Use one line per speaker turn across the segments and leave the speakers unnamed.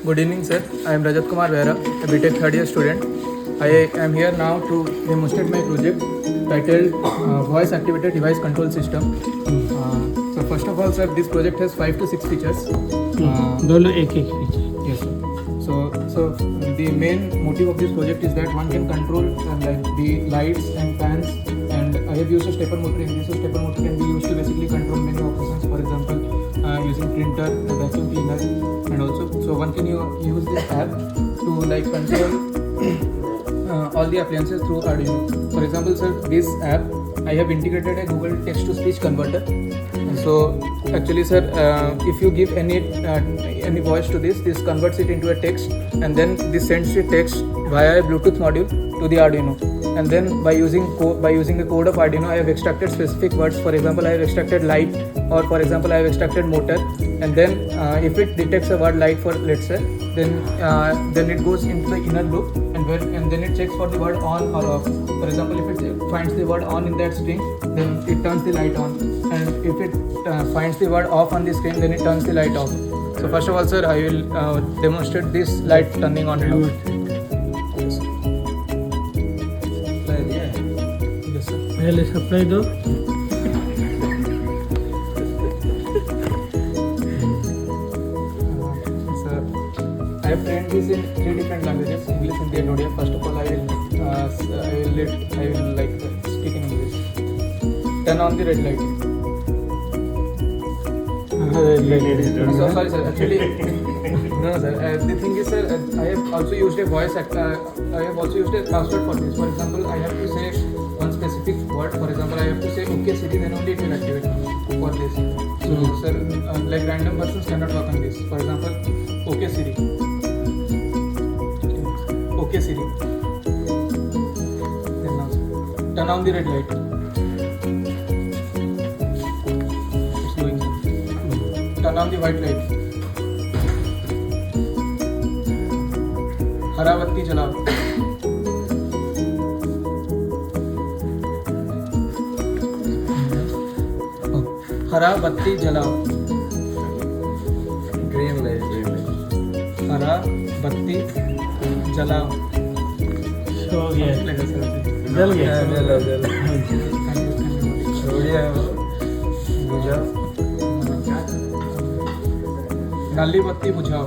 Good evening, sir. I am Rajat Kumar Behra, a BTech third year student. I am here now to demonstrate my project titled Voice Activated Device Control System. So first of all, sir, this project has 5 to 6 features.
बोलो एक एक feature.
Yes, sir. So the main motive of this project is that one can control like the lights and fans, and I have used a stepper motor in this. So stepper motor can be used to basically control many operations. For example, using printer, vacuum cleaner, and also so one can use this app to like control all the appliances through Arduino. For example, sir, this app I have integrated a Google text-to-speech converter. So actually, sir, if you give any voice to this converts it into a text, and then this sends the text via a Bluetooth module to the Arduino. And then by using the code of Arduino, I have extracted specific words. For example, I have extracted light, or for example, I have extracted motor. And then if it detects a word light, for let's say, then it goes into the inner loop, and then it checks for the word on or off. For example, if it finds the word on in that string, then it turns the light on, and if it finds the word off on the screen, then it turns the light off. So first of all, sir, I will demonstrate this light turning on and off. Yes, sir.
पहले supply दो.
Sir, I have trained this in 3 different languages: English, Hindi, and Odia. First of all, I will like speak in English. Turn on the red light. So sorry, sir. Actually, no, sir. The thing is, sir, I have also used a voice actor. I have also used a password for this. For example, I have to say one specific word. For example, I have to say "Okay Siri," then only it will activate for this. So, sir, like random persons cannot work on this. For example, "Okay Siri." Okay Siri. Then now, turn on the red light. It's doing so. Turn on the white light. हरा बत्ती जलाओ. हरा बत्ती जलाओ.
Green light.
हरा बत्ती जलाओ.
हो गया.
लगा सर.
जल गया.
नाली बत्ती बुझाओ.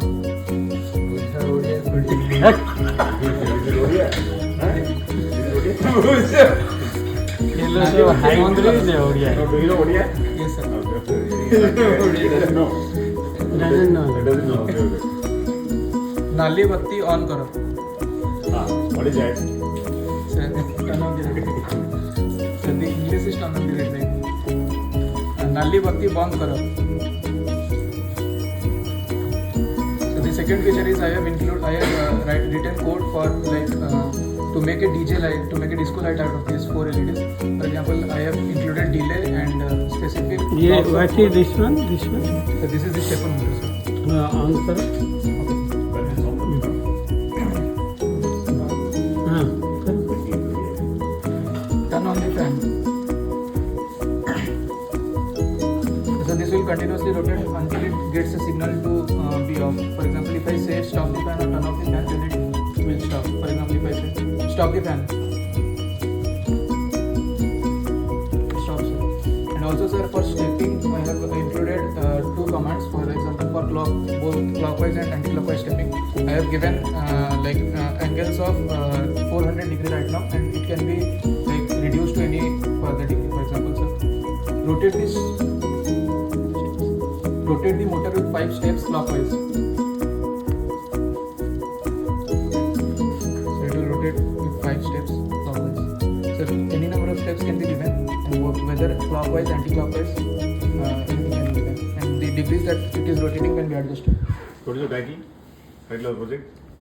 ये लोग तो हाई मंत्री से हो गया.
Yes, sir.
Doesn't know.
नाली बत्ती ऑन करो. Sir, turn on the red light. Sir, the English is turn on the red light. नाली बत्ती बंद करो. So the second feature is I have written code for like to make a DJ light, to make a disco light out of these 4 LEDs. For example, I have included delay and specific.
ये what is this one? This one?
So this is the stepper motor, sir.
On करो. हाँ.
Turn on the fan. So this will continuously rotate until it gets a signal to be off. For example, if I say stop the fan or turn off the fan, then it will stop. For example, if I say stop the fan, stop, sir. And also, sir, for stepping, I have included 2 commands. For example, for both clockwise and anti-clockwise stepping, I have given angles of 400 degree right now, and it can be like reduced to any further degree. For example, sir, rotate the motor with 5 steps clockwise. So it will rotate with 5 steps clockwise. So any number of steps can be given, and whether clockwise, anti-clockwise, anything can be given, and the degrees that it is rotating can be adjusted.
What is the title of the project?